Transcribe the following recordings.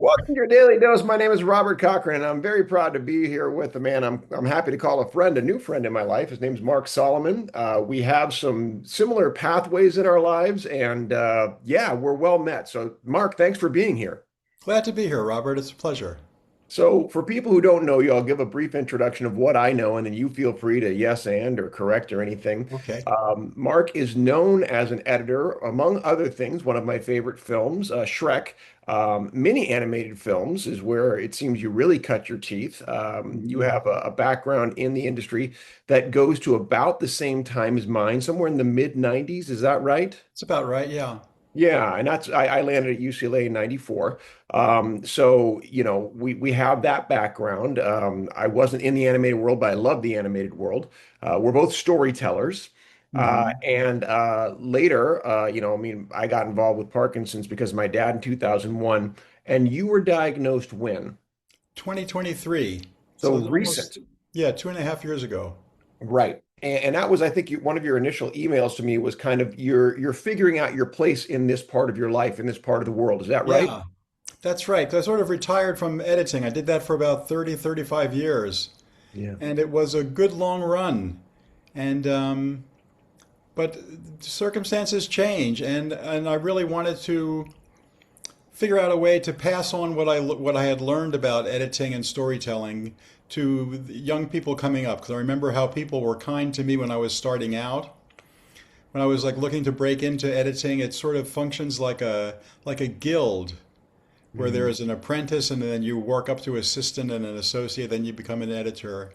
Welcome to your daily dose. My name is Robert Cochran, and I'm very proud to be here with a man I'm happy to call a friend, a new friend in my life. His name's Mark Solomon. We have some similar pathways in our lives, and yeah, we're well met. So, Mark, thanks for being here. Glad to be here, Robert. It's a pleasure. So, for people who don't know you, I'll give a brief introduction of what I know, and then you feel free to yes and or correct or anything. Okay. Mark is known as an editor, among other things, one of my favorite films, Shrek. Many animated films is where it seems you really cut your teeth. You Mhm. have a background in the industry that goes to about the same time as mine, somewhere in the mid 90s. Is that right? It's about right, yeah. Yeah, and I landed at UCLA in 94. So, we have that background. I wasn't in the animated world, but I love the animated world. We're both storytellers. hmm And later, I got involved with Parkinson's because of my dad in 2001. And you were diagnosed when? 2023. So So it's almost, recent. yeah, 2.5 years ago. Right. And that was, I think, one of your initial emails to me was kind of you're figuring out your place in this part of your life, in this part of the world. Is that right? Yeah, that's right. I sort of retired from editing. I did that for about 30, 35 years, Yeah. and it was a good long run. And but circumstances change, and I really wanted to figure out a way to pass on what I had learned about editing and storytelling to the young people coming up. Because I remember how people were kind to me when I was starting out. When I was like looking to break into editing, it sort of functions like a guild where there Mhm. is an apprentice and then you work up to assistant and an associate, then you become an editor.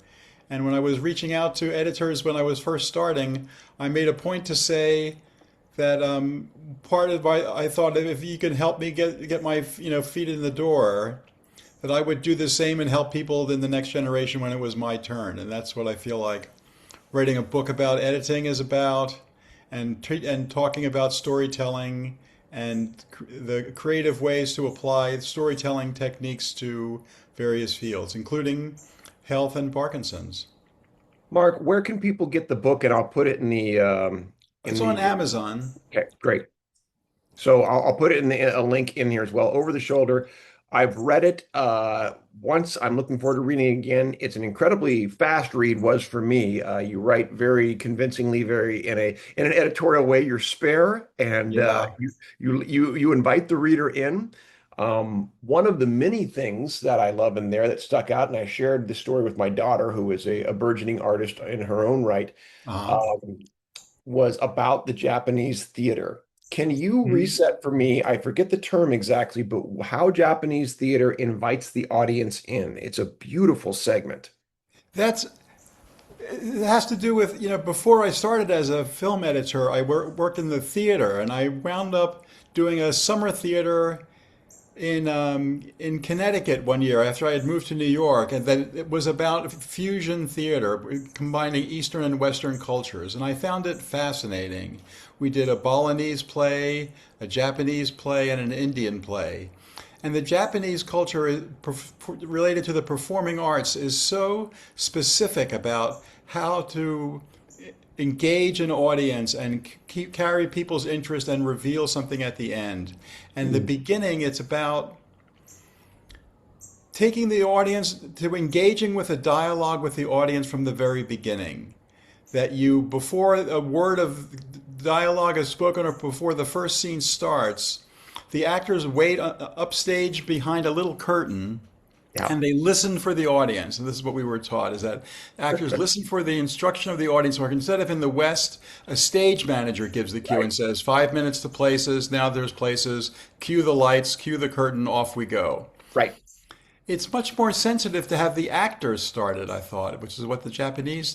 And when I was reaching out to editors when I was first starting, I made a point to say that part of my I thought that if you could help me get my feet in the door, that I would do the same and help people in the next generation when it was my turn. And that's what I feel like writing a book about editing is about, and talking about storytelling and the creative ways to apply storytelling techniques to various fields, including health and Parkinson's. Mark, where can people get the book? And I'll put it in It's on the Amazon. okay, great. So I'll put it in a link in here as well, over the shoulder. I've read it once. I'm looking forward to reading it again. It's an incredibly fast read, was for me. You write very convincingly, very in an editorial way. You're spare, and Yeah. you invite the reader in. One of the many things that I love in there that stuck out, and I shared the story with my daughter, who is a burgeoning artist in her own right, Uh-huh. um, was about the Japanese theater. Can you reset for me? I forget the term exactly, but how Japanese theater invites the audience in. It's a beautiful segment. That's It has to do with, before I started as a film editor, I worked in the theater and I wound up doing a summer theater in Connecticut one year after I had moved to New York, and then it was about fusion theater, combining Eastern and Western cultures, and I found it fascinating. We did a Balinese play, a Japanese play, and an Indian play. And the Japanese culture related to the performing arts is so specific about how to engage an audience and carry people's interest and reveal something at the end. And the Mm. beginning, it's about taking the audience to engaging with a dialogue with the audience from the very beginning. That you, before a word of dialogue is spoken or before the first scene starts, the actors wait upstage behind a little curtain Yeah. and they listen for the audience. And this is what we were taught, is that actors listen for the instruction of the audience. Or instead of in the West, a stage manager gives the cue Right. and says, 5 minutes to places, now there's places, cue the lights, cue the curtain, off we go. Right. It's much more sensitive to have the actors started, I thought, which is what the Japanese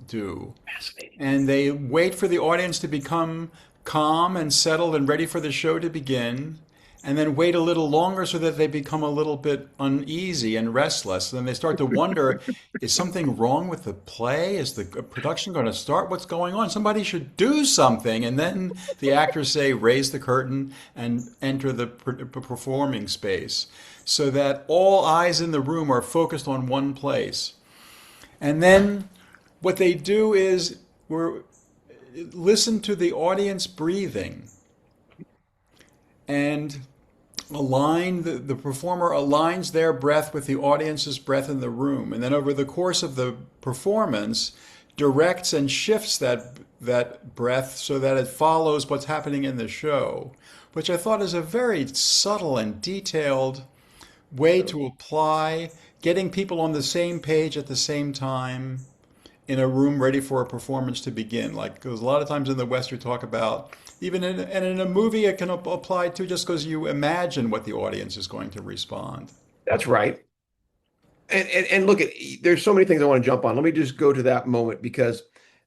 do. Fascinating. And they wait for the audience to become calm and settled and ready for the show to begin, and then wait a little longer so that they become a little bit uneasy and restless. And then they start to wonder, is something wrong with the play? Is the production going to start? What's going on? Somebody should do something. And then the actors say, raise the curtain and enter the performing space so that all eyes in the room are focused on one place. And then what they do is listen to the audience breathing. And the performer aligns their breath with the audience's breath in the room, and then over the course of the performance, directs and shifts that breath so that it follows what's happening in the show, which I thought is a very subtle and detailed way to apply getting people on the same page at the same time in a room ready for a performance to begin. Like, because a lot of times in the West, you talk about, even and in a movie, it can apply to just because you imagine what the audience is going to respond. That's right. And look at there's so many things I want to jump on. Let me just go to that moment because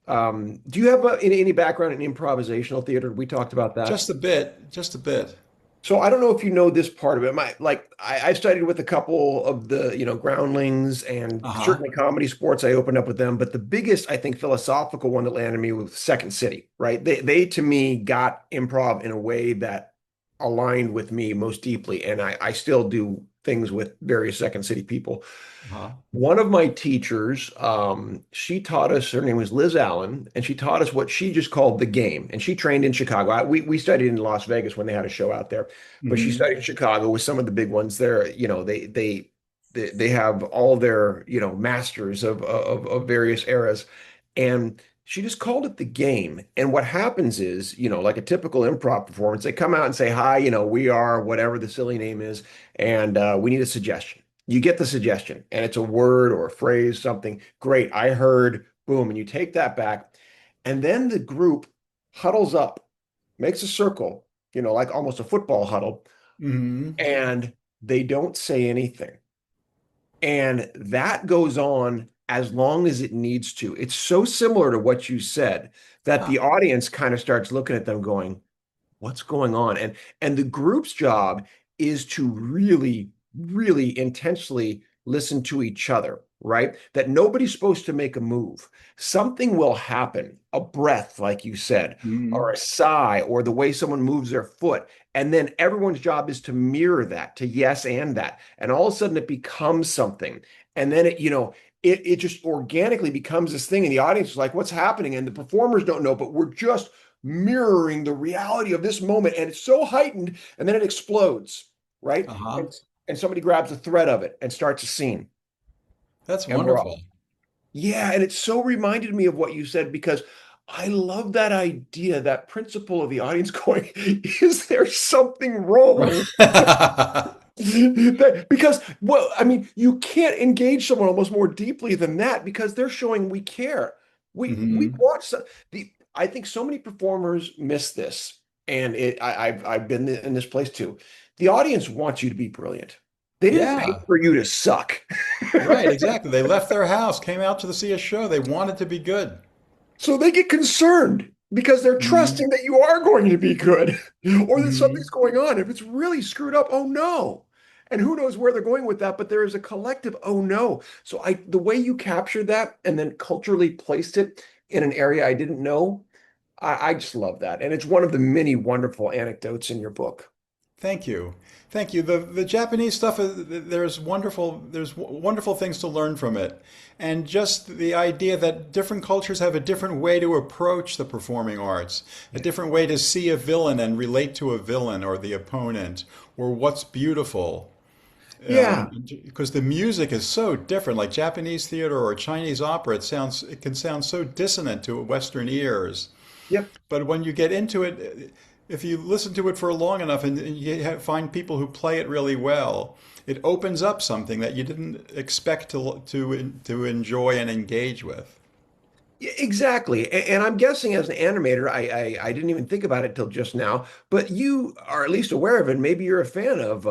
do you have any background in improvisational theater? We talked about that. Just a bit, just a bit. So I don't know if you know this part of it. I studied with a couple of the, groundlings and Uh-huh. certainly comedy sports. I opened up with them, but the biggest, I think, philosophical one that landed me was Second City, right? They to me got improv in a way that aligned with me most deeply, and I still do things with various Second City people. Uh-huh. One of my teachers, she taught us, her name was Liz Allen, and she taught us what she just called the game. And she trained in Chicago. We studied in Las Vegas when they had a show out there, but she Hmm. studied in Chicago with some of the big ones there. They have all their, masters of various eras. And she just called it the game. And what happens is, like a typical improv performance, they come out and say, hi, we are whatever the silly name is, and we need a suggestion. You get the suggestion, and it's a word or a phrase, something great. I heard, boom, and you take that back. And then the group huddles up, makes a circle, like almost a football huddle, Hmm. and they don't say anything. And that goes on as long as it needs to. It's so similar to what you said that Huh. the audience kind of starts looking at them going, what's going on? And the group's job is to really, really intensely listen to each other, right? That nobody's supposed to make a move. Something will happen, a breath, like you said, or Hmm. a sigh, or the way someone moves their foot. And then everyone's job is to mirror that, to yes and that. And all of a sudden it becomes something. And then it just organically becomes this thing. And the audience is like, what's happening? And the performers don't know, but we're just mirroring the reality of this moment, and it's so heightened, and then it explodes, right? Uh-huh. And somebody grabs a thread of it and starts a scene, That's and we're off. wonderful. Yeah, and it so reminded me of what you said because I love that idea, that principle of the audience going, is there something wrong? Because, well, I mean, you can't engage someone almost more deeply than that because they're showing we care. We Hmm. watch the. I think so many performers miss this, and I've been in this place too. The audience wants you to be brilliant. They didn't pay Yeah. for you to suck. Right, exactly. They left their house, came out to see a show. They wanted to be good. So they get concerned because they're Hmm. trusting that you are going to be good or that something's Hmm. going on. If it's really screwed up, oh no. And who knows where they're going with that, but there is a collective, oh no. So the way you captured that and then culturally placed it in an area I didn't know, I just love that. And it's one of the many wonderful anecdotes in your book. Thank you. Thank you. The Japanese stuff, there's wonderful things to learn from it. And just the idea that different cultures have a different way to approach the performing arts, a different way to see a villain and relate to a villain or the opponent or what's beautiful. Yeah. Because the music is so different, like Japanese theater or Chinese opera, it can sound so dissonant to Western ears. Yep. But when you get into it, if you listen to it for long enough and find people who play it really well, it opens up something that you didn't expect to enjoy and engage with. Yeah, exactly. And I'm guessing as an animator, I didn't even think about it till just now, but you are at least aware of it. Maybe you're a fan of,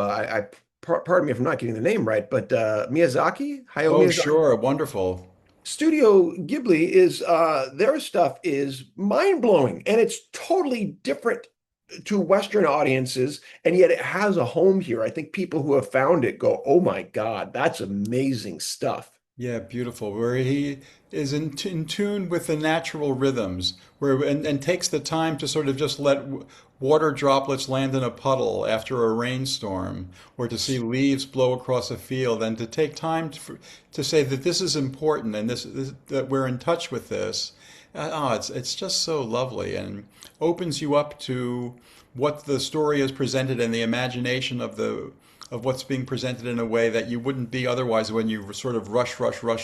pardon me if I'm not getting the name right, but Miyazaki, Hayao Oh, Miyazaki. sure, wonderful. Studio Ghibli is, their stuff is mind-blowing and it's totally different to Western audiences, and yet it has a home here. I think people who have found it go, oh my God, that's amazing stuff. Yeah, beautiful. Where he is in tune with the natural rhythms, and takes the time to sort of just let water droplets land in a puddle after a rainstorm, or to see leaves blow across a field, and to take time to say that this is important and that we're in touch with this. Oh, it's just so lovely and opens you up to what the story is presented and the imagination of the of what's being presented in a way that you wouldn't be otherwise when you sort of rush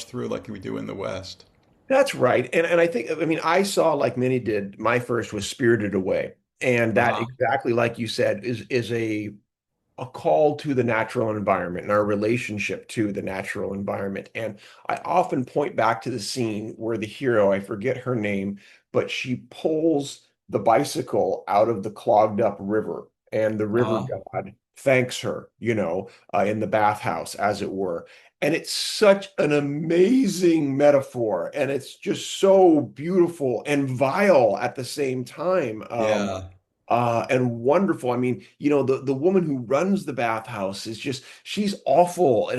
through like we do in the West. That's right. And I think, I mean, I saw, like many did, my first was Spirited Away. And that, Uh-huh. exactly like you said, is a call to the natural environment and our relationship to the natural environment. And I often point back to the scene where the hero, I forget her name, but she pulls the bicycle out of the clogged up river, and the river Uh-huh. god thanks her, in the bathhouse, as it were. And it's such an amazing metaphor, and it's just so beautiful and vile at the same time. Yeah. And wonderful. I mean, the woman who runs the bathhouse is just, she's awful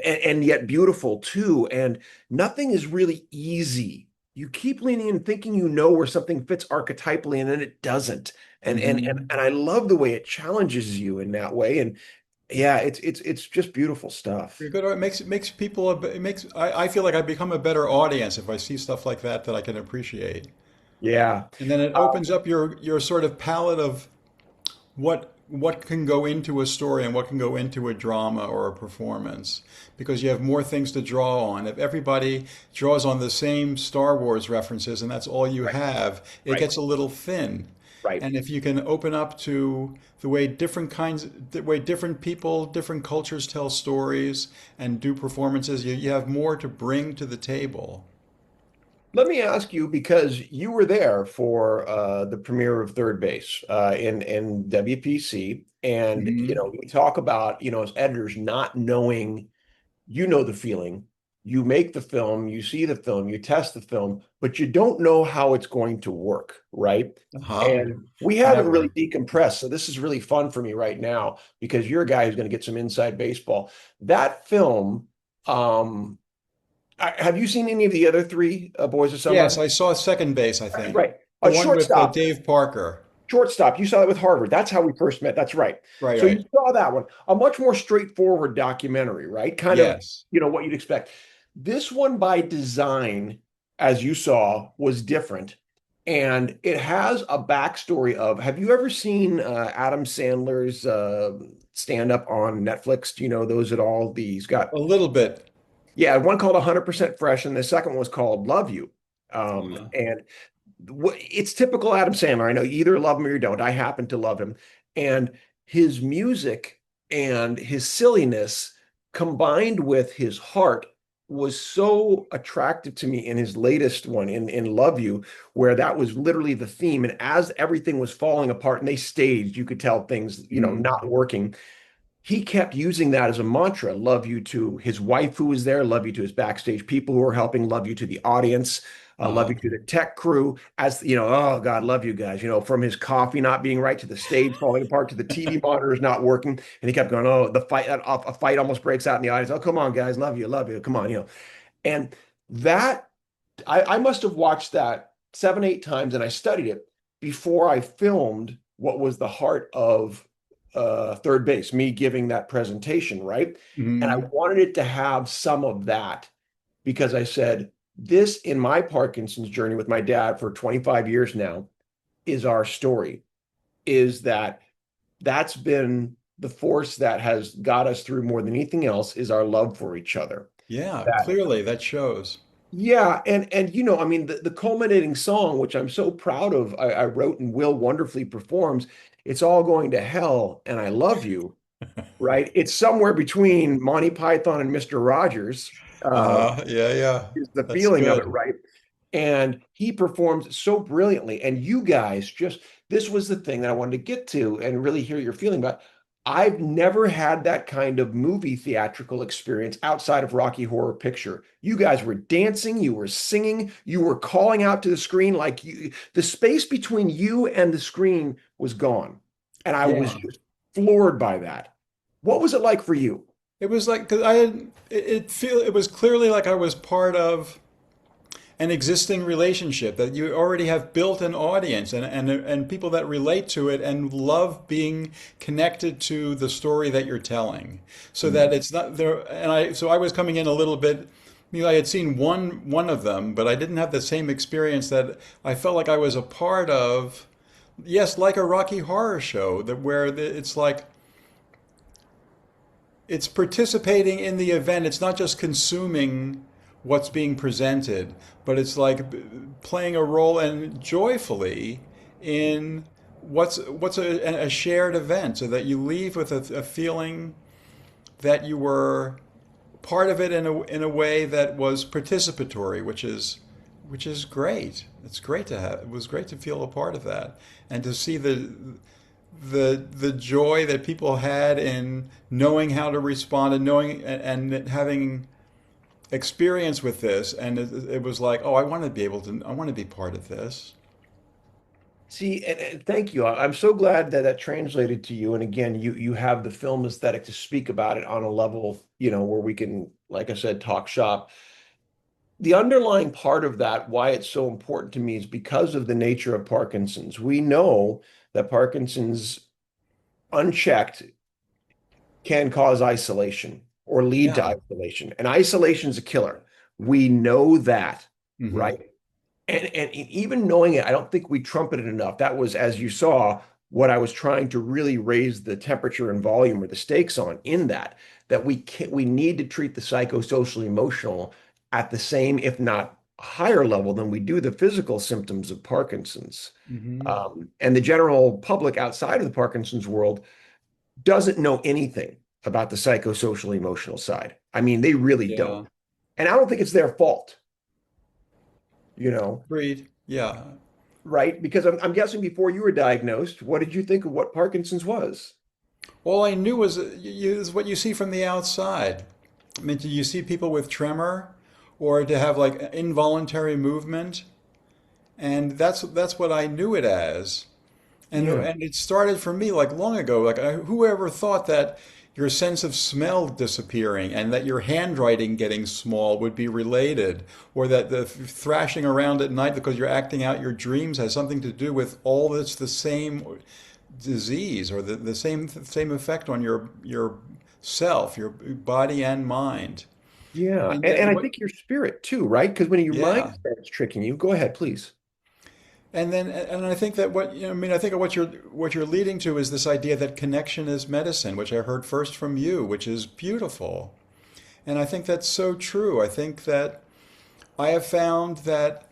and yet beautiful too. And nothing is really easy. You keep leaning and thinking where something fits archetypally, and then it doesn't. And I love the way it challenges you in that way. And yeah, it's just beautiful stuff. You're good. It makes people it makes I feel like I become a better audience if I see stuff like that I can appreciate. Yeah. And then it opens up your sort of palette of what can go into a story and what can go into a drama or a performance because you have more things to draw on. If everybody draws on the same Star Wars references and that's all you Right, have, it right, gets a little thin. right. And if you can open up to the way different people, different cultures tell stories and do performances, you have more to bring to the table. Let me ask you, because you were there for the premiere of Third Base in WPC, and Hmm. we talk about, as editors, not knowing. The feeling. You make the film, you see the film, you test the film, but you don't know how it's going to work, right? Uh-huh. And we haven't really Never. decompressed, so this is really fun for me right now because you're a guy who's going to get some inside baseball. That film, um, have you seen any of the other three Boys of Yes, Summer? I saw Second Base, I think. Right. The A one with shortstop. Dave Parker. Shortstop. You saw that with Harvard. That's how we first met. That's right. Right, So you right. saw that one. A much more straightforward documentary, right? Kind of, Yes. what you'd expect. This one, by design, as you saw, was different. And it has a backstory of, have you ever seen Adam Sandler's stand up on Netflix? Do you know those at all? He's got, A little bit. yeah, one called 100% Fresh, and the second one was called Love You. Uh, And it's typical Adam Sandler. I know you either love him or you don't. I happen to love him. And his music and his silliness combined with his heart was so attractive to me in his latest one, in Love You, where that was literally the theme. And as everything was falling apart and they staged, you could tell things, mm, not working. He kept using that as a mantra. Love you to his wife who was there, love you to his backstage people who were helping, love you to the audience, love you uh, to the tech crew. As oh God, love you guys. From his coffee not being right to the stage falling apart to the TV monitors not working. And he kept going, oh, the fight, a fight almost breaks out in the audience. Oh, come on, guys, love you. Come on. And that, I must have watched that 7, 8 times, and I studied it before I filmed what was the heart of Third Base, me giving that presentation, right? And I mm, wanted it to have some of that because I said, this in my Parkinson's journey with my dad for 25 years now is our story, is that's been the force that has got us through more than anything else is our love for each other. yeah, That clearly that shows. Yeah, and I mean the culminating song, which I'm so proud of, I wrote and Will wonderfully performs. It's all going to hell, and I love you, right? It's somewhere between Monty Python and Mr. Rogers, Yeah, yeah. is the That's feeling of it, good. right? And he performs so brilliantly. And you guys just, this was the thing that I wanted to get to and really hear your feeling about. I've never had that kind of movie theatrical experience outside of Rocky Horror Picture. You guys were dancing, you were singing, you were calling out to the screen the space between you and the screen was gone. And I was Yeah. just floored by that. What was it like for you? It was like, because I had, it was clearly like I was part of an existing relationship that you already have built an audience and people that relate to it and love being connected to the story that you're telling so that Mm. it's not there and I was coming in a little bit I had seen one of them but I didn't have the same experience that I felt like I was a part of yes, like a Rocky Horror Show, that where it's like it's participating in the event. It's not just consuming what's being presented, but it's like playing a role and joyfully in what's a shared event, so that you leave with a feeling that you were part of it in a way that was participatory, which is great. It's great to have. It was great to feel a part of that and to see the joy that people had in knowing how to respond and knowing and having experience with this. And it was like, oh, I want to be part of this. See, and thank you. I'm so glad that that translated to you. And again, you have the film aesthetic to speak about it on a level, where we can, like I said, talk shop. The underlying part of that, why it's so important to me, is because of the nature of Parkinson's. We know that Parkinson's unchecked can cause isolation or lead to Yeah. isolation. And isolation is a killer. We know that, Hmm. right? And even knowing it, I don't think we trumpeted enough. That was, as you saw, what I was trying to really raise the temperature and volume or the stakes on in that we need to treat the psychosocial emotional at the same, if not higher level than we do the physical symptoms of Parkinson's. Hmm. And the general public outside of the Parkinson's world doesn't know anything about the psychosocial emotional side. I mean, they really don't. Yeah. And I don't think it's their fault, you know, Agreed. Yeah. right? Because I'm guessing before you were diagnosed, what did you think of what Parkinson's was? All I knew was is what you see from the outside. I mean, do you see people with tremor or to have like involuntary movement? And that's what I knew it as. Yeah. And it started for me like long ago. Like whoever thought that your sense of smell disappearing and that your handwriting getting small would be related, or that the thrashing around at night because you're acting out your dreams has something to do with all this the same disease or the same effect on your self, your body and mind. Yeah. And And then I what? think your spirit too, right? Because when your mind Yeah. starts tricking you, go ahead, please. And I think that I mean, I think what you're leading to is this idea that connection is medicine, which I heard first from you, which is beautiful. And I think that's so true. I think that I have found that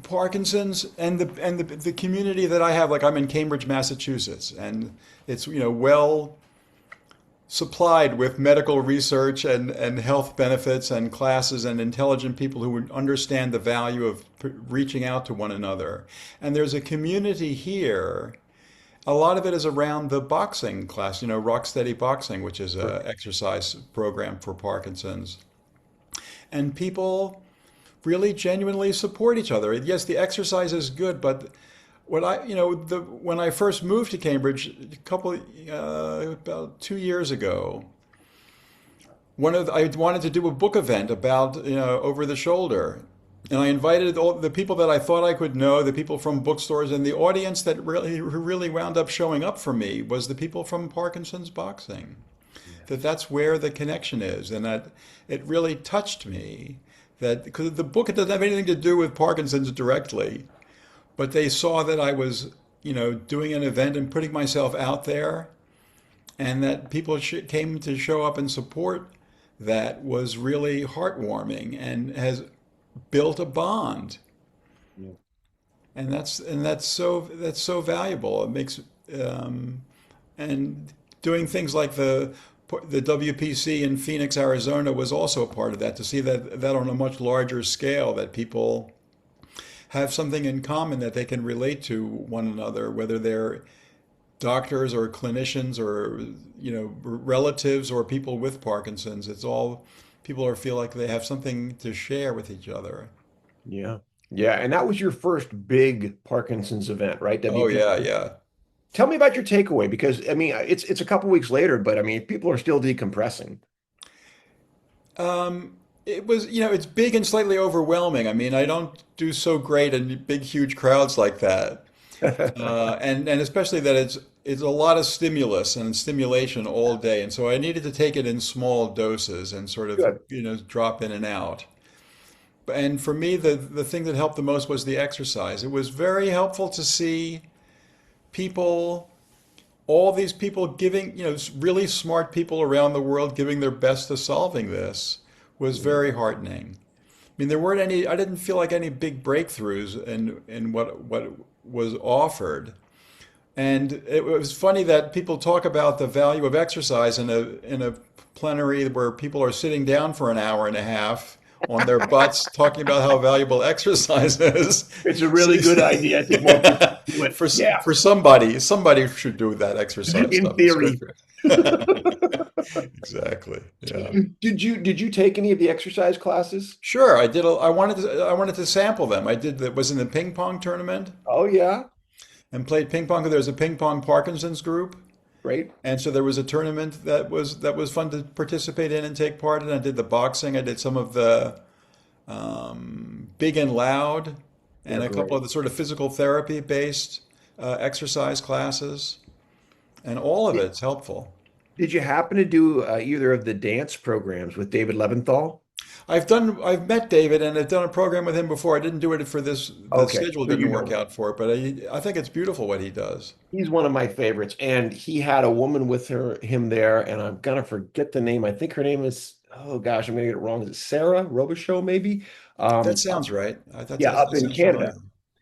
Parkinson's and the community that I have, like I'm in Cambridge, Massachusetts, and it's well supplied with medical research and health benefits and classes and intelligent people who would understand the value of reaching out to one another. And there's a community here. A lot of it is around the boxing class, Rock Steady Boxing, which is Sure. a exercise program for Parkinson's. And people really genuinely support each other. Yes, the exercise is good, but when I first moved to Cambridge about 2 years ago, I wanted to do a book event about over the shoulder, and I invited all the people that I thought I could know, the people from bookstores, and the audience who really wound up showing up for me was the people from Parkinson's Boxing. Yeah. That's where the connection is, and that it really touched me. That because the book, it doesn't have anything to do with Parkinson's directly, but they saw that I was doing an event and putting myself out there, and that people came to show up and support. That was really heartwarming and has built a bond, Yeah. and that's so valuable. It makes um, and doing things like the WPC in Phoenix, Arizona was also a part of that, to see that on a much larger scale, that people have something in common, that they can relate to one another, whether they're doctors or clinicians or relatives or people with Parkinson's. It's all people feel like they have something to share with each other. Yeah. Yeah. And that was your first big Parkinson's event, right? Oh yeah, WPC. yeah. Tell me about your takeaway because I mean it's a couple weeks later, but I mean people are still decompressing. It was, it's big and slightly overwhelming. I mean, I don't do so great in big, huge crowds like that. And especially that it's a lot of stimulus and stimulation all day, and so I needed to take it in small doses and sort of Good. drop in and out. And for me, the thing that helped the most was the exercise. It was very helpful to see. people, all these people giving, really smart people around the world giving their best to solving this was very heartening. I mean, there weren't any, I didn't feel like any big breakthroughs in what was offered. And it was funny that people talk about the value of exercise in a plenary where people are sitting down for an hour and a half on their butts talking about how valuable exercise is. It's a really good idea. I think more people should do it. Yeah, For somebody should do that exercise in stuff. It's good theory. for exactly. Yeah. Did you take any of the exercise classes? Sure, I did. I wanted to sample them. I did that. Was in the ping pong tournament Oh yeah, and played ping pong. There was a ping pong Parkinson's group. great. And so there was a tournament that was fun to participate in and take part in. I did the boxing. I did some of the big and loud, They're and a couple of great. the sort of physical therapy based exercise classes, and all of it's helpful. Did you happen to do either of the dance programs with David Leventhal? I've met David and I've done a program with him before. I didn't do it for this. The Okay, schedule so you didn't know work him. out for it, but I think it's beautiful what he does. He's one of my favorites, and he had a woman with him there, and I'm gonna forget the name. I think her name is, oh gosh, I'm gonna get it wrong. Is it Sarah Robichaux, maybe? That Um, sounds right. yeah, up That in sounds familiar. Canada.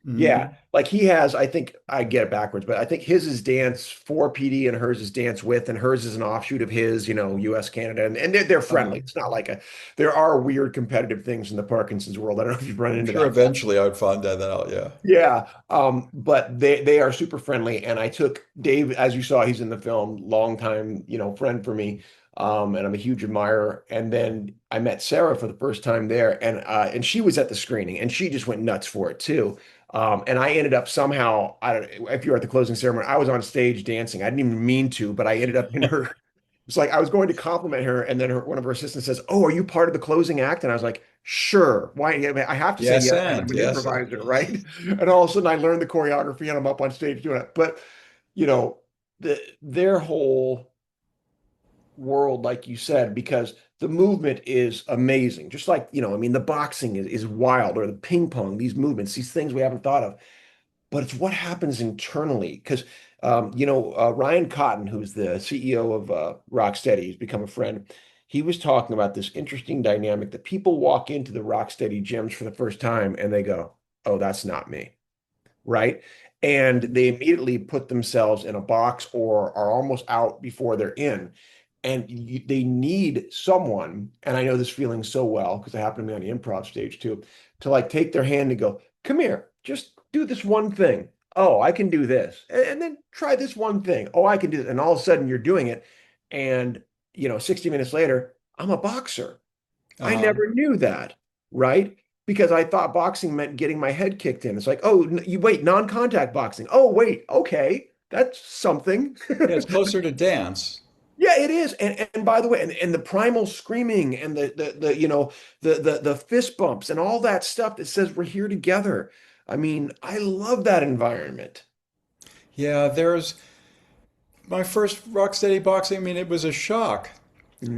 Hmm. Yeah, like he has, I think I get it backwards, but I think his is dance for PD and hers is dance with, and hers is an offshoot of his, US, Canada, and they're Uh, friendly. It's not like there are weird competitive things in the Parkinson's world. I don't know if you've run I'm into sure that. eventually I would find that out. Yeah. Yeah, but they are super friendly, and I took Dave, as you saw, he's in the film, longtime, friend for me, and I'm a huge admirer. And then I met Sarah for the first time there, and she was at the screening, and she just went nuts for it too. And I ended up somehow, I don't, if you were at the closing ceremony, I was on stage dancing. I didn't even mean to, but I ended up in her. It's like I was going to compliment her, and then one of her assistants says, "Oh, are you part of the closing act?" And I was like, "Sure. Why? I mean, I have to say Yes, yes because I'm and an yes, and improviser, right?" And all of a sudden, I learned the choreography, and I'm up on stage doing it. But you know, their whole world, like you said, because the movement is amazing. Just like I mean, the boxing is wild, or the ping pong, these movements, these things we haven't thought of, but it's what happens internally. Because, Ryan Cotton, who's the CEO of Rocksteady, he's become a friend. He was talking about this interesting dynamic that people walk into the Rocksteady gyms for the first time and they go, "Oh, that's not me." Right? And they immediately put themselves in a box or are almost out before they're in. And they need someone, and I know this feeling so well because it happened to me on the improv stage too, to like take their hand and go, "Come here, just do this one thing. Oh, I can do this." And then try this one thing. Oh, I can do it. And all of a sudden you're doing it. And, 60 minutes later, I'm a boxer. I uh, never knew that, right? Because I thought boxing meant getting my head kicked in. It's like, oh, you wait, non-contact boxing. Oh, wait, okay, that's something. yeah, it's closer to dance. Yeah, it is. And by the way, and the primal screaming and the fist bumps and all that stuff that says we're here together. I mean, I love that environment. Yeah, there's my first Rocksteady boxing. I mean, it was a shock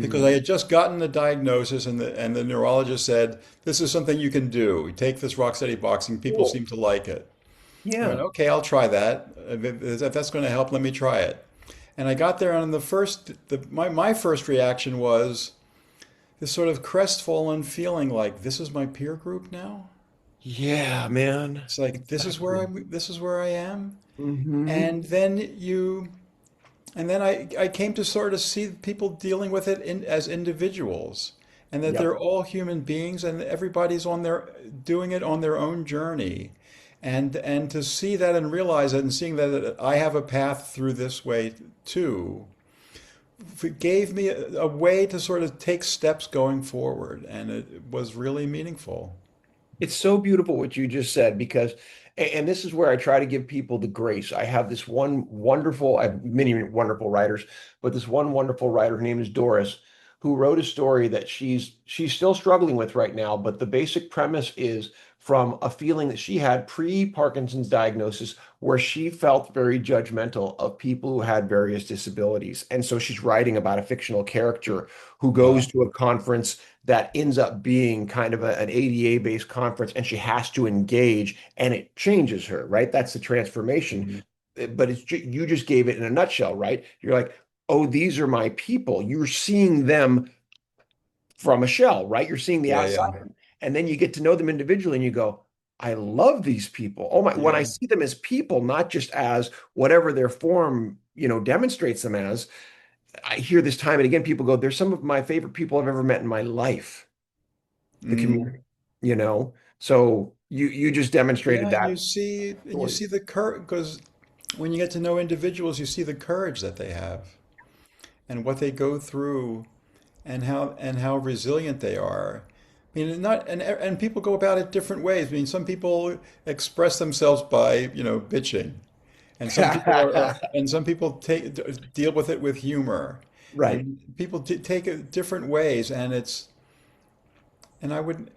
because I Mhm. had just gotten the diagnosis, and the neurologist said, "This is something you can do. Take this Rocksteady boxing. People Cool. seem to like it." I went, Yeah. "Okay, I'll try that. If that's going to help, let me try it." And I got there, and my first reaction was this sort of crestfallen feeling, like this is my peer group now. Yeah, man. It's like Exactly. this is where I am. Hmm. And then I came to sort of see people dealing with it as individuals, and that Yep. they're all human beings, and everybody's on their doing it on their own journey. And to see that and realize it, and seeing that I have a path through this way too, it gave me a way to sort of take steps going forward, and it was really meaningful. It's so beautiful what you just said because, and this is where I try to give people the grace. I have this one wonderful, I have many wonderful writers, but this one wonderful writer, her name is Doris, who wrote a story that she's still struggling with right now. But the basic premise is from a feeling that she had pre-Parkinson's diagnosis, where she felt very judgmental of people who had various disabilities. And so she's writing about a fictional character who goes Wow. to a conference that ends up being kind of an ADA based conference and she has to engage and it changes her, right? That's the transformation. but you just gave it in a nutshell, right? You're like, oh, these are my people. You're seeing them from a shell, right? You're seeing the Yeah, outside, yeah, and then you get to know them individually, and you go, I love these people. Oh my, when I yeah. see them as people, not just as whatever their form, demonstrates them as, I hear this time and again, people go, they're some of my favorite people I've ever met in my life, the Mm. community, you know? So you just demonstrated Yeah, that and you story. see the courage because when you get to know individuals, you see the courage that they have and what they go through and how resilient they are. I mean, not and people go about it different ways. I mean, some people express themselves by, bitching, and some people and some people deal with it with humor, Right. and people take it different ways, and and I would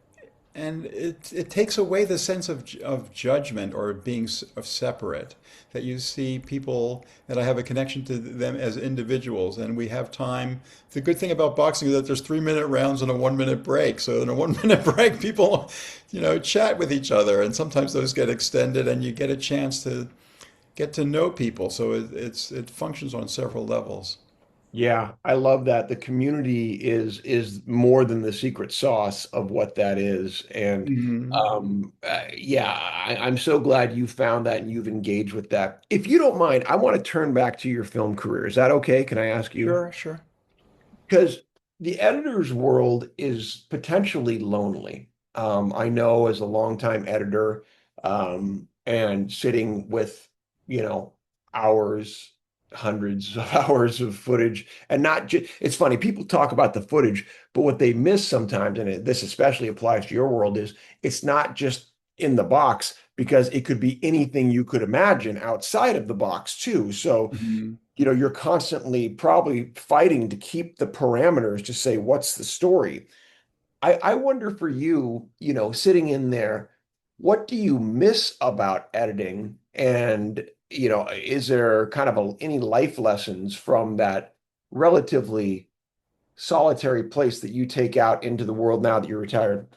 and it takes away the sense of judgment or being of separate, that you see people that I have a connection to them as individuals and we have time. The good thing about boxing is that there's 3 minute rounds and a 1 minute break. So in a 1 minute break, people, chat with each other, and sometimes those get extended and you get a chance to get to know people. So it functions on several levels. Yeah, I love that. The community is more than the secret sauce of what that is. And Hmm. yeah, I'm so glad you found that and you've engaged with that. If you don't mind, I want to turn back to your film career. Is that okay? Can I ask you? Sure, sure. Because the editor's world is potentially lonely. I know as a longtime editor, and sitting with, you know, hours, hundreds of hours of footage, and not just, it's funny, people talk about the footage, but what they miss sometimes, and this especially applies to your world, is it's not just in the box because it could be anything you could imagine outside of the box too. So Hmm. you're constantly probably fighting to keep the parameters to say, what's the story? I wonder for you, sitting in there, what do you miss about editing? And, is there kind of any life lessons from that relatively solitary place that you take out into the world now that you're retired?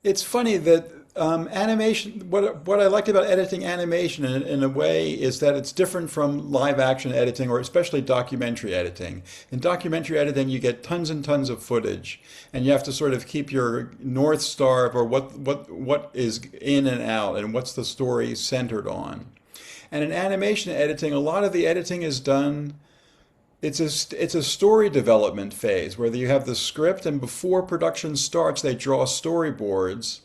It's funny that animation. What I liked about editing animation in a way is that it's different from live action editing, or especially documentary editing. In documentary editing, you get tons and tons of footage, and you have to sort of keep your north star of or what is in and out, and what's the story centered on. And in animation editing, a lot of the editing is done. It's a story development phase where you have the script, and before production starts, they draw storyboards,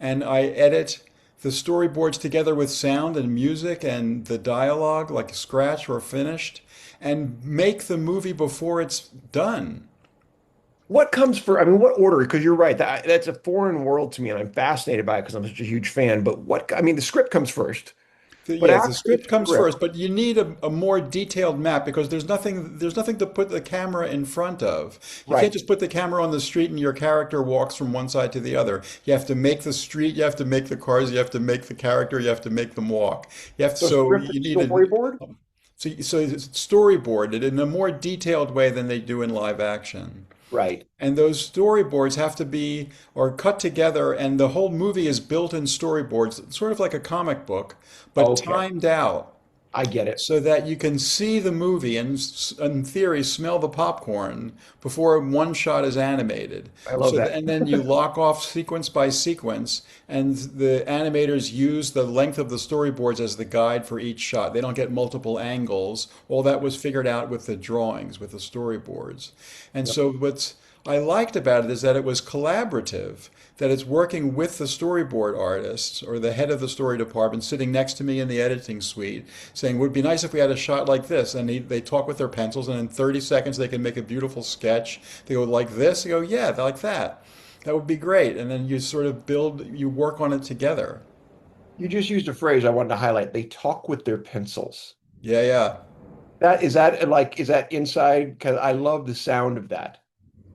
and I edit the storyboards together with sound and music and the dialogue, like scratch or finished, and make the movie before it's done. What comes for, I mean, what order? Because you're right, that's a foreign world to me, and I'm fascinated by it because I'm such a huge fan. But I mean, the script comes first, but Yes, the after the script comes script, first, but you need a more detailed map because there's nothing to put the camera in front of. You can't right. just put the camera on the street and your character walks from one side to the other. You have to make the street, you have to make the cars, you have to make the character, you have to make them walk. So So script you and need storyboard? so it's storyboarded in a more detailed way than they do in live action. Right. And those storyboards have to be or cut together, and the whole movie is built in storyboards, sort of like a comic book, but Okay. timed out I get it. so that you can see the movie and, in theory, smell the popcorn before one shot is animated. I love that. And then you lock off sequence by sequence, and the animators use the length of the storyboards as the guide for each shot. They don't get multiple angles. All that was figured out with the drawings, with the storyboards. And Yep. so what's I liked about it is that it was collaborative, that it's working with the storyboard artists or the head of the story department sitting next to me in the editing suite saying, it would be nice if we had a shot like this. And they talk with their pencils, and in 30 seconds, they can make a beautiful sketch. They go, like this? You go, yeah, like that. That would be great. And then you sort of you work on it together. You just used a phrase I wanted to highlight. They talk with their pencils. Yeah, yeah. Is that inside? Because I love the sound of that.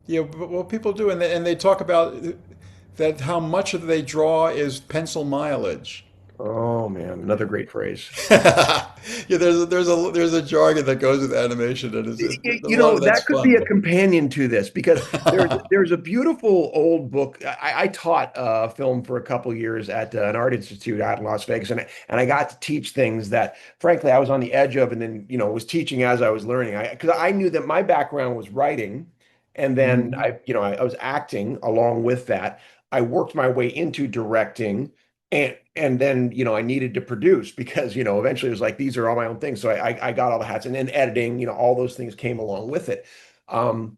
Yeah, well, people do. And they talk about that how much of they draw is pencil mileage. Oh man, another great phrase. Yeah, there's a jargon that goes with animation, and a You lot know, of that's that could be a fun. companion to this because there's a beautiful old book. I taught film for a couple years at an art institute out in Las Vegas, and I got to teach things that, frankly, I was on the edge of, and then was teaching as I was learning. Because I knew that my background was writing, and then Mhm. I was acting along with that. I worked my way into directing. And then I needed to produce because eventually it was like these are all my own things, so I got all the hats, and then editing, all those things came along with it. um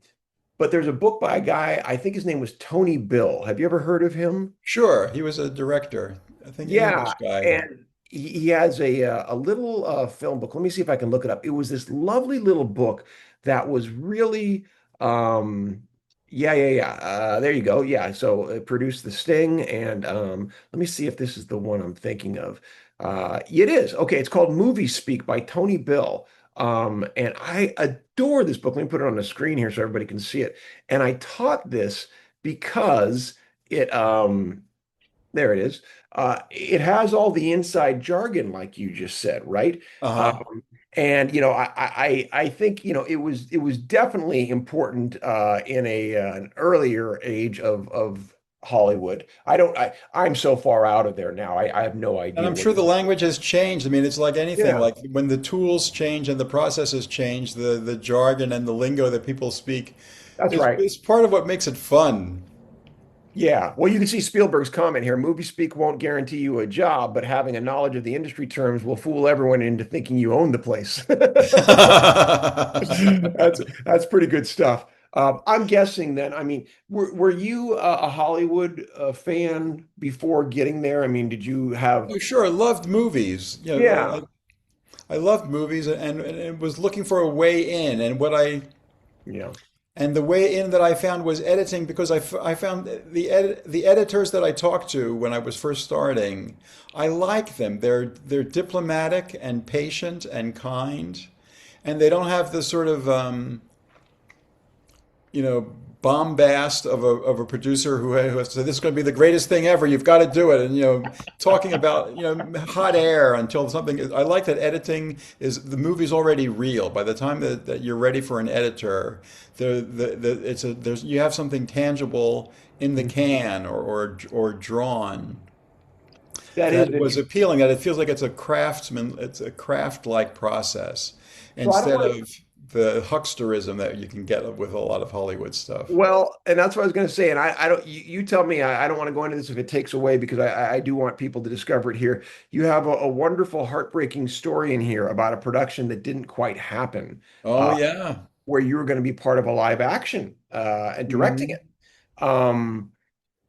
but there's a book by a guy, I think his name was Tony Bill. Have you ever heard of him? Sure, he was a director. I think an Yeah, English guy. and he has a little film book. Let me see if I can look it up. It was this lovely little book that was really, um, yeah. There you go. Yeah, so it produced The Sting, and let me see if this is the one I'm thinking of. It is. Okay, it's called Movie Speak by Tony Bill. And I adore this book. Let me put it on the screen here so everybody can see it. And I taught this because it there it is. It has all the inside jargon, like you just said, right? Uh-huh. Um, and I think it was definitely important in an earlier age of Hollywood. I'm so far out of there now. I have no And idea I'm what. sure the language has changed. I mean, it's like anything. Yeah, Like when the tools change and the processes change, the jargon and the lingo that people speak that's right. is part of what makes it fun. Yeah. Well, you can see Spielberg's comment here. Movie speak won't guarantee you a job, but having a knowledge of the industry terms will fool everyone into thinking you own the place. That's pretty good stuff. I'm guessing then, I mean, were you a Hollywood fan before getting there? I mean, did you have, Oh, sure, I loved movies. yeah, I loved movies and was looking for a way in. yeah. And the way in that I found was editing because I found the editors that I talked to when I was first starting, I like them. They're diplomatic and patient and kind, and they don't have the sort of bombast of a producer who has said this is going to be the greatest thing ever. You've got to do it, and talking about hot air until something. I like that editing is the movie's already real. By the time that you're ready for an editor, there's you have something tangible in the Mhm. can or drawn That is that was interesting. appealing. That it feels like it's a craft like process So I don't instead want of the hucksterism that you can get with a lot of Hollywood stuff. Well, and that's what I was going to say. And I don't, you tell me, I don't want to go into this if it takes away because I do want people to discover it here. You have a wonderful, heartbreaking story in here about a production that didn't quite happen, Oh uh, yeah. where you were going to be part of a live action and directing Hmm. it. Um,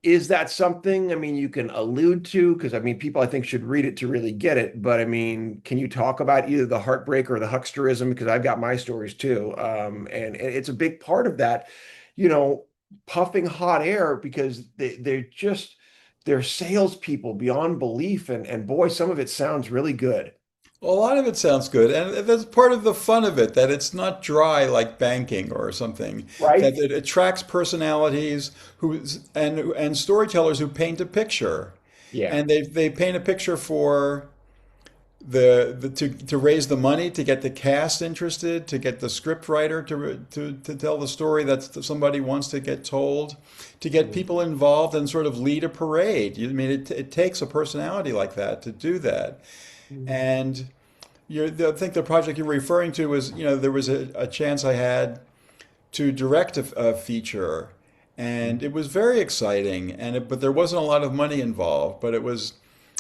is that something, I mean, you can allude to? Because I mean, people I think should read it to really get it. But I mean, can you talk about either the heartbreak or the hucksterism? Because I've got my stories too. And it's a big part of that, you know, puffing hot air because they're salespeople beyond belief. And boy, some of it sounds really good, Well, a lot of it sounds good, and that's part of the fun of it, that it's not dry like banking or something. right? That it attracts personalities and storytellers who paint a picture, Yeah. and they paint a picture for to raise the money, to get the cast interested, to get the script writer to tell the story that somebody wants to get told, to get people involved and sort of lead a parade. I mean, it takes a personality like that to do that. Mhm. And I think the project you're referring to was, there was a chance I had to direct a feature, and it was very exciting. But there wasn't a lot of money involved, but it was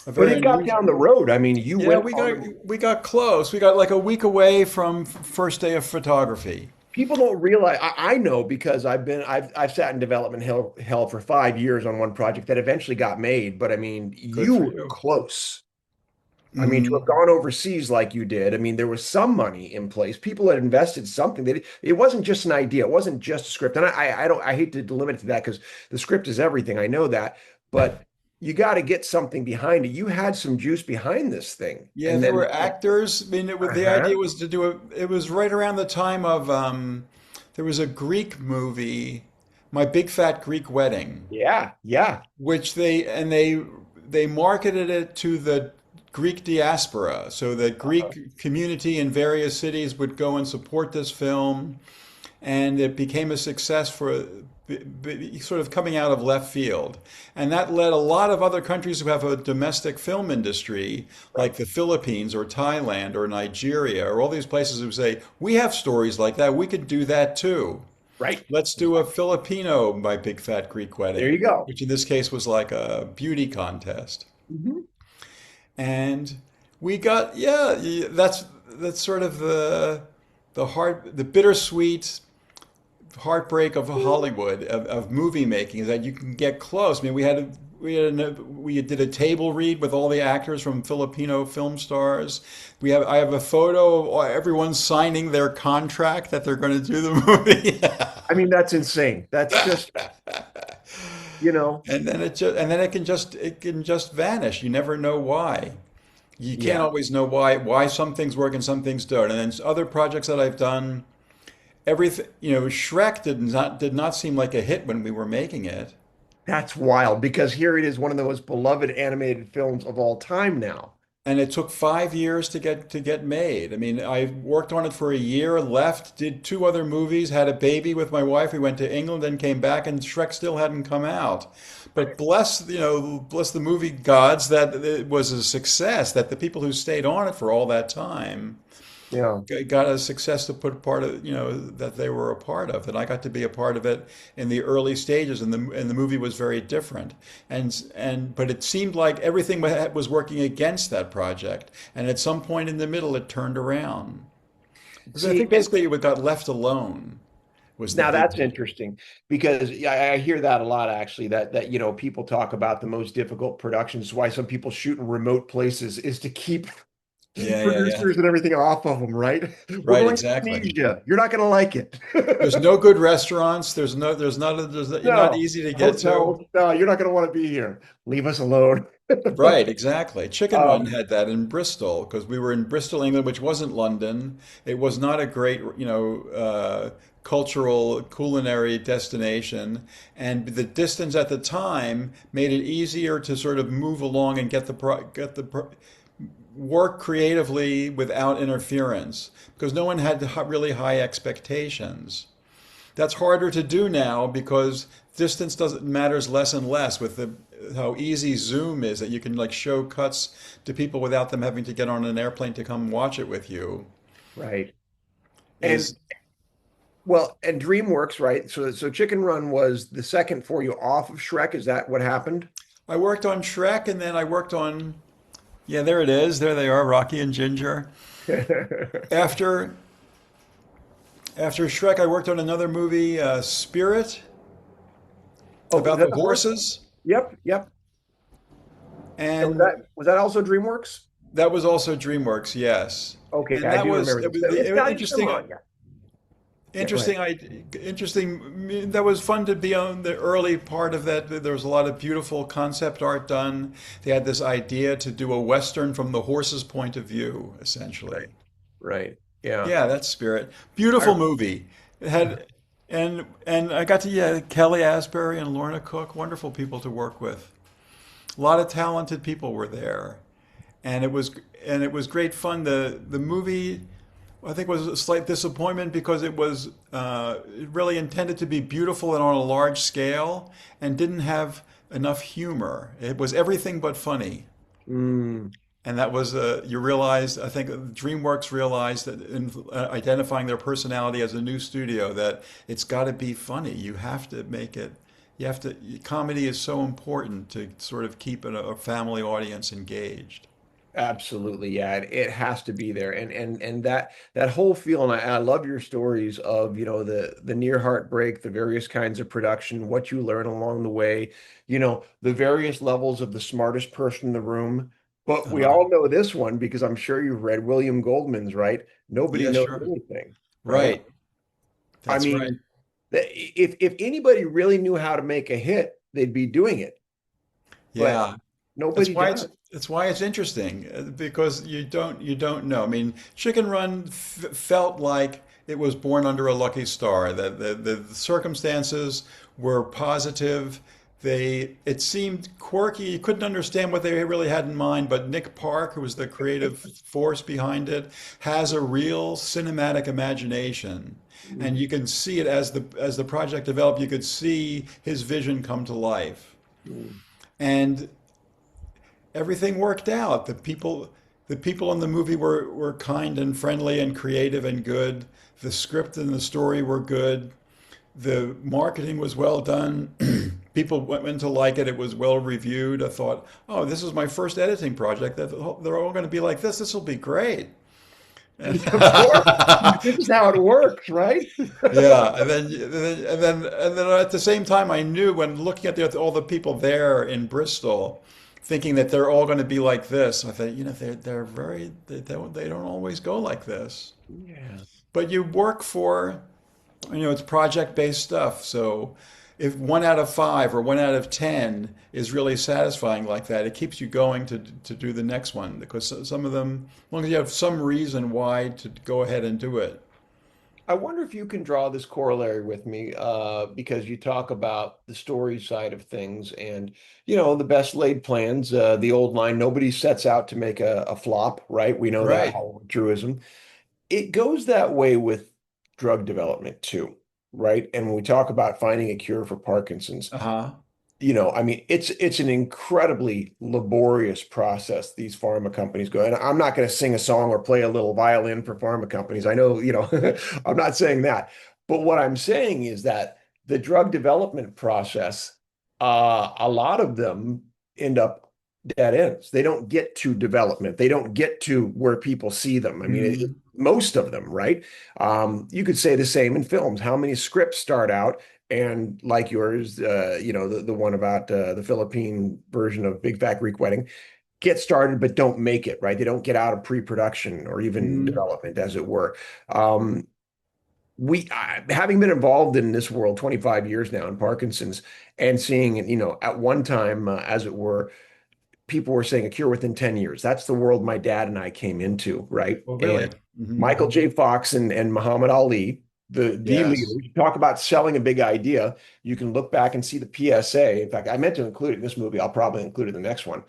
a But very it got unusual. down the road. I mean, you Yeah, went on. we got close. We got like a week away from first day of photography. People don't realize. I know because I've sat in development hell for 5 years on one project that eventually got made. But I mean, Good you for were you. close. I mean, to have Hmm. gone overseas like you did, I mean, there was some money in place. People had invested something. It wasn't just an idea. It wasn't just a script. And I don't, I hate to limit it to that because the script is everything. I know that, but you got to get something behind it. You had some juice behind this thing, Yeah, and there then, were actors. I mean, the uh-huh. idea was to do it. It was right around the time of there was a Greek movie, My Big Fat Greek Wedding, Yeah, yeah. which they marketed it to Greek diaspora. So the Uh, Greek community in various cities would go and support this film, and it became a success for sort of coming out of left field. And that led a lot of other countries who have a domestic film industry, right, like the Philippines or Thailand or Nigeria, or all these places who say, we have stories like that, we could do that too. right. Let's do a Filipino My Big Fat Greek There Wedding, you go. which in this case was like a beauty contest. Mhm. And we got, yeah, that's sort of the bittersweet heartbreak of Hollywood of movie making is that you can get close. I mean, we did a table read with all the actors from Filipino film stars. I have a photo of everyone signing their contract that they're going to do the movie. I mean, that's insane. That's just, you know, And then it can just vanish. You never know why. You can't yeah. always know why some things work and some things don't. And then other projects that I've done, everything, Shrek did not seem like a hit when we were making it. That's wild because here it is, one of the most beloved animated films of all time now. And it took 5 years to get made. I mean, I worked on it for a year, left, did two other movies, had a baby with my wife. We went to England, then came back, and Shrek still hadn't come out. But Right. bless the movie gods that it was a success. That the people who stayed on it for all that time Yeah. got a success to put part of, that they were a part of. And I got to be a part of it in the early stages, and the movie was very different. But it seemed like everything was working against that project. And at some point in the middle, it turned around. Because I See, think and basically it got left alone was the now big that's deal. interesting because yeah, I hear that a lot actually that people talk about the most difficult productions, why some people shoot in remote places is to keep Yeah, yeah, yeah. producers and everything off of them, right? We're Right, going to exactly. Tunisia. You're not going to like it. There's no good restaurants. You're not No. easy to get to. Hotels, no, you're not going to want to be here. Leave us alone. Right, exactly. Chicken Run Um, had that in Bristol because we were in Bristol, England, which wasn't London. It was not a great, cultural culinary destination, and the distance at the time made it easier to sort of move along and work creatively without interference because no one had really high expectations. That's harder to do now because distance doesn't matters less and less with the how easy Zoom is that you can like show cuts to people without them having to get on an airplane to come watch it with you. right. And Is well, and DreamWorks, right? So Chicken Run was the second for you off of Shrek. Is that what happened? I worked on Shrek and then I worked on yeah, there it is. There they are, Rocky and Ginger. After Shrek, I worked on another movie, Spirit, Oh, was about that the the horse? horses, Yep, yep. And was and that also DreamWorks? that was also DreamWorks, yes. Okay, And I do remember that this. was It's Italian, come interesting. on, yeah. Yeah, go ahead. Interesting, That was fun to be on the early part of that. There was a lot of beautiful concept art done. They had this idea to do a Western from the horse's point of view, essentially. Right, right. Yeah. Yeah, that's Spirit. Beautiful I, movie. It had, and I got to, yeah, Kelly Asbury and Lorna Cook, wonderful people to work with. A lot of talented people were there, and it was great fun. The movie, I think, was a slight disappointment because it really intended to be beautiful and on a large scale, and didn't have enough humor. It was everything but funny. mm, And that was, you realized, I think DreamWorks realized that in identifying their personality as a new studio, that it's got to be funny. You have to make it, you have to, comedy is so important to sort of keep a family audience engaged. absolutely, yeah. It has to be there. And that whole feel, and I love your stories of, the near heartbreak, the various kinds of production, what you learn along the way, the various levels of the smartest person in the room. But we Uh, all know this one because I'm sure you've read William Goldman's, right? Nobody yeah, knows sure. anything, right? Right. I That's right. mean, if anybody really knew how to make a hit, they'd be doing it, but Yeah. nobody does. That's why it's interesting because you don't know. I mean, Chicken Run felt like it was born under a lucky star. That the circumstances were positive. It seemed quirky. You couldn't understand what they really had in mind, but Nick Park, who was the creative force behind it, has a real cinematic imagination. And you can see it as the project developed, you could see his vision come to life. And everything worked out. The people in the movie were kind and friendly and creative and good. The script and the story were good. The marketing was well done. People went to like it. It was well reviewed. I thought, oh, this is my first editing project. They're all going to be like this. This will be great. And Of course, this is how it works, right? yeah, and then at the same time, I knew when looking at all the people there in Bristol, thinking that they're all going to be like this. I thought, they don't always go like this. Yeah. But you work for, it's project-based stuff. So if 1 out of 5 or 1 out of 10 is really satisfying like that, it keeps you going to do the next one because some of them, as long as you have some reason why to go ahead and do it. I wonder if you can draw this corollary with me, because you talk about the story side of things and, the best laid plans, the old line, nobody sets out to make a flop, right? We know that Right. Hollywood truism. It goes that way with drug development too, right? And when we talk about finding a cure for Parkinson's, Uh-huh. I mean, it's an incredibly laborious process these pharma companies go. And I'm not going to sing a song or play a little violin for pharma companies. I know, I'm not saying that. But what I'm saying is that the drug development process, a lot of them end up dead ends. They don't get to development. They don't get to where people see them. I mean, Hmm. most of them, right? You could say the same in films. How many scripts start out? And like yours, the one about the Philippine version of Big Fat Greek Wedding, get started but don't make it, right? They don't get out of pre-production or even Hmm. development, as it were. Um, having been involved in this world 25 years now in Parkinson's and seeing, at one time, as it were, people were saying a cure within 10 years. That's the world my dad and I came into, right? Oh, And really? Hmm. Michael J. Fox and Muhammad Ali, the Yes. leaders, you talk about selling a big idea. You can look back and see the PSA. In fact, I meant to include it in this movie. I'll probably include it in the next one.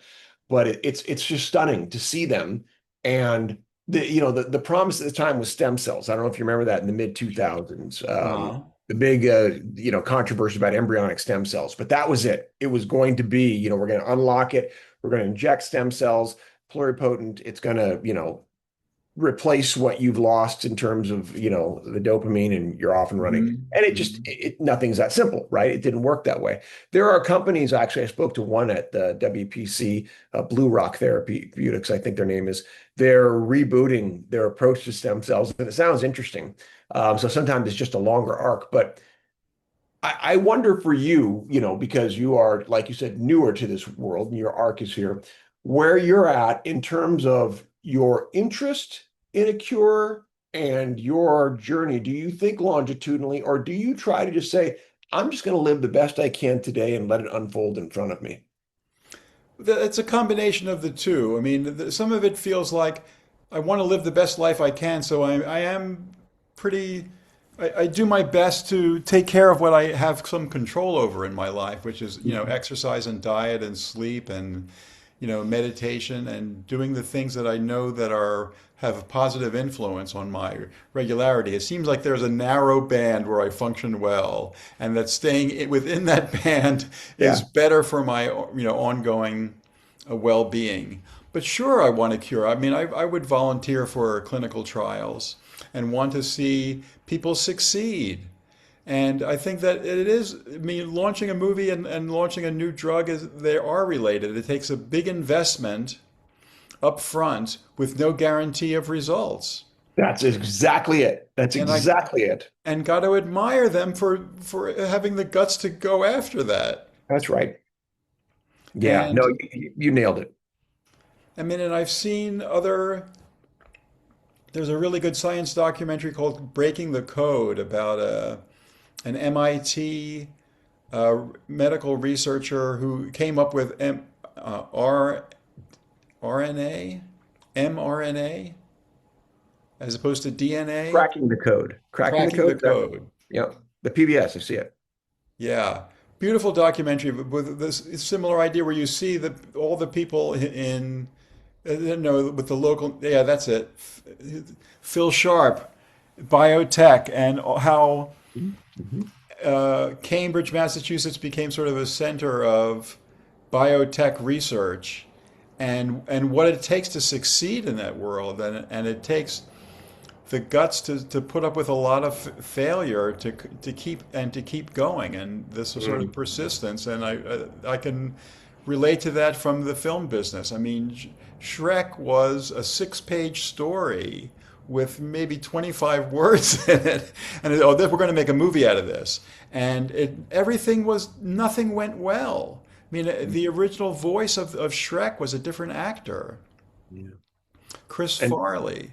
But it's just stunning to see them. And the promise at the time was stem cells. I don't know if you remember that in the mid 2000s. Uh-huh. The big controversy about embryonic stem cells, but that was it. It was going to be, we're going to unlock it. We're going to inject stem cells, pluripotent. It's going to, replace what you've lost in terms of, the dopamine, and you're off and running. Hmm. And Hmm. nothing's that simple, right? It didn't work that way. There are companies, actually, I spoke to one at the WPC, Blue Rock Therapeutics, I think their name is. They're rebooting their approach to stem cells, and it sounds interesting. So sometimes it's just a longer arc, but I wonder for you, because you are, like you said, newer to this world and your arc is here, where you're at in terms of your interest in a cure and your journey. Do you think longitudinally, or do you try to just say, I'm just going to live the best I can today and let it unfold in front of me? It's a combination of the two. I mean, some of it feels like I want to live the best life I can, so I am pretty. I do my best to take care of what I have some control over in my life, which is, exercise and diet and sleep and, meditation and doing the things that I know that have a positive influence on my regularity. It seems like there's a narrow band where I function well, and that staying within that band is Yeah. better for my, ongoing well-being. But sure, I want a cure. I mean, I would volunteer for clinical trials and want to see people succeed. And I think that it is, I mean, launching a movie and launching a new drug they are related. It takes a big investment up front with no guarantee of results. That's exactly it. That's And I exactly it. got to admire them for having the guts to go after that. That's right. Yeah. No, And you nailed it. I mean, and I've seen there's a really good science documentary called Breaking the Code about an MIT medical researcher who came up with RNA, mRNA, as opposed to DNA, Cracking the code. Cracking the cracking the code. code. Yeah. The PBS, I see it. Yeah. Beautiful documentary with this similar idea where you see all the people in, no, with the local, yeah, that's it. Phil Sharp, biotech, and how Mhm. Cambridge, Massachusetts became sort of a center of biotech research and what it takes to succeed in that world. And it takes the guts to put up with a lot of failure to keep going, and this sort of Mm. persistence. And I can relate to that from the film business. I mean, Shrek was a 6-page story with maybe 25 words in it, and oh, we're going to make a movie out of this, and everything was nothing went well. I mean, the original voice of Shrek was a different actor, Yeah. Chris And Farley.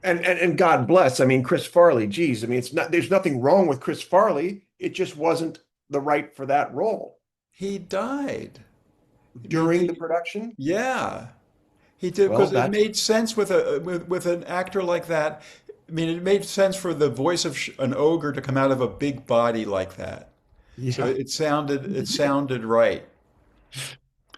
and God bless. I mean, Chris Farley, geez, I mean, it's not there's nothing wrong with Chris Farley. It just wasn't the right for that role He died. I mean, during the production. yeah, he did Well, because it that's made sense with with an actor like that. I mean, it made sense for the voice of an ogre to come out of a big body like that. So yeah. it sounded right.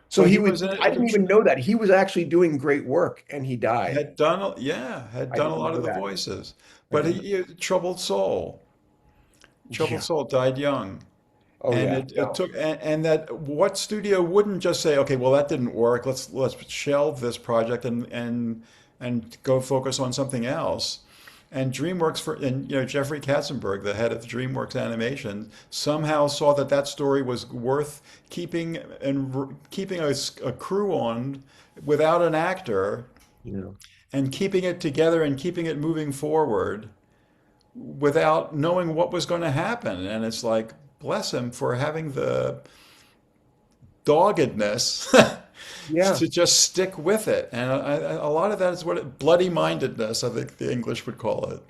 So But he he was, was in I didn't even know that. He was actually doing great work and he died. had done yeah, had I done a didn't lot know of the that. voices. I But didn't. troubled Yeah. soul died young. Oh And yeah. it No. took and that what studio wouldn't just say, okay, well that didn't work. Let's shelve this project and go focus on something else. And DreamWorks and Jeffrey Katzenberg, the head of DreamWorks Animation, somehow saw that that story was worth keeping and keeping a crew on without an actor Yeah. and keeping it together and keeping it moving forward without knowing what was going to happen. And it's like, bless him for having the doggedness Yeah. to just stick with it. And a lot of that is bloody mindedness, I think the English would call it,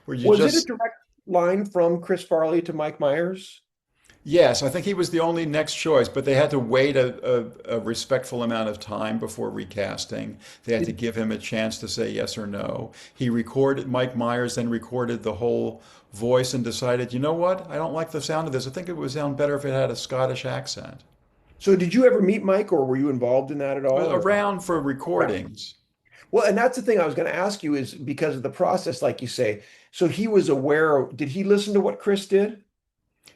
where you Was it a just, direct line from Chris Farley to Mike Myers? yes, I think he was the only next choice, but they had to wait a respectful amount of time before recasting. They had to Did, give him a chance to say yes or no. He recorded, Mike Myers then recorded the whole voice and decided, you know what? I don't like the sound of this. I think it would sound better if it had a Scottish accent. so did you ever meet Mike or were you involved in that at all or Around for around? recordings. Well, and that's the thing I was going to ask you is because of the process, like you say. So he was aware, did he listen to what Chris did?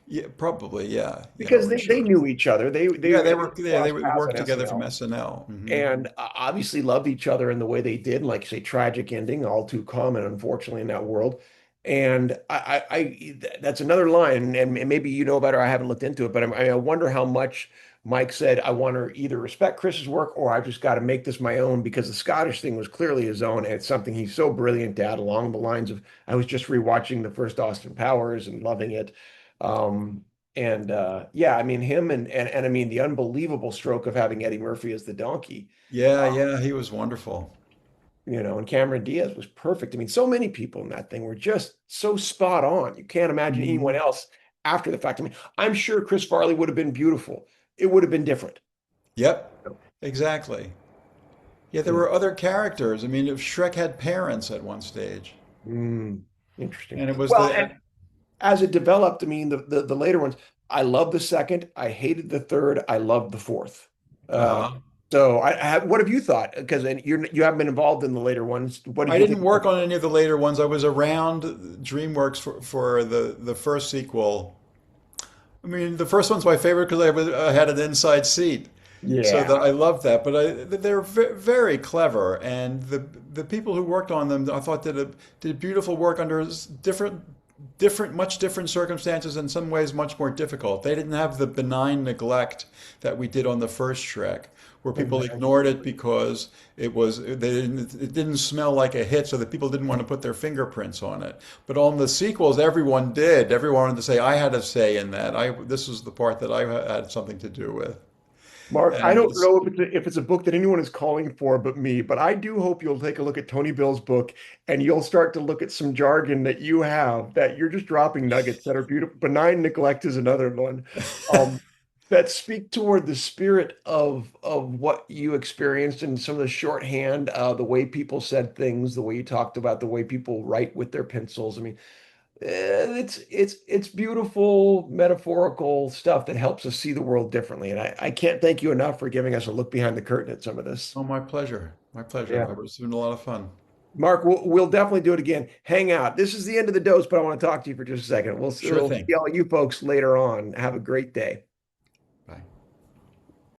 Yeah, probably. Yeah, yeah, Because I'm they sure. knew each other. Yeah, They they crossed paths on worked together from SNL SNL. and obviously loved each other in the way they did. And like you say, tragic ending, all too common, unfortunately, in that world. And that's another line, and maybe you know better. I haven't looked into it, but I wonder how much Mike said, I want to either respect Chris's work or I've just got to make this my own because the Scottish thing was clearly his own. And it's something he's so brilliant at along the lines of, I was just rewatching the first Austin Powers and loving it. And yeah, I mean, him and I mean, the unbelievable stroke of having Eddie Murphy as the donkey. Yeah, yeah, he was wonderful. And Cameron Diaz was perfect. I mean, so many people in that thing were just so spot on. You can't imagine anyone Mhm. else after the fact. I mean, I'm sure Chris Farley would have been beautiful. It would have been different. Yep, exactly. Yeah, there Yeah. were other characters. I mean, if Shrek had parents at one stage, Mm, interesting. and it was Well, the and as it developed, I mean, the later ones, I love the second. I hated the third. I loved the fourth. Uh, uh so what have you thought? Because you haven't been involved in the later ones. What did I you didn't think? work on any of the later ones. I was around DreamWorks for the first sequel. I mean, the first one's my favorite because I had an inside seat, so that Yeah. I loved that. But they're very clever, and the people who worked on them, I thought did beautiful work under much different circumstances. In some ways, much more difficult. They didn't have the benign neglect that we did on the first Shrek, where people ignored it because it didn't smell like a hit, so that people didn't want to put their fingerprints on it. But on the sequels, everyone did. Everyone wanted to say, I had a say in that. I This was the part that I had something to do with. Mark, I And don't know if it's a book that anyone is calling for but me, but I do hope you'll take a look at Tony Bill's book and you'll start to look at some jargon that you have that you're just dropping nuggets that are beautiful. Benign neglect is another one. Um, that speak toward the spirit of what you experienced and some of the shorthand, the way people said things, the way you talked about the way people write with their pencils. I mean, It's beautiful metaphorical stuff that helps us see the world differently. And I can't thank you enough for giving us a look behind the curtain at some of this. Oh, my pleasure. My pleasure, Yeah. Robert. It's been a lot of fun. Mark, we'll definitely do it again. Hang out. This is the end of the dose, but I want to talk to you for just a second. Sure We'll see thing. all you folks later on. Have a great day.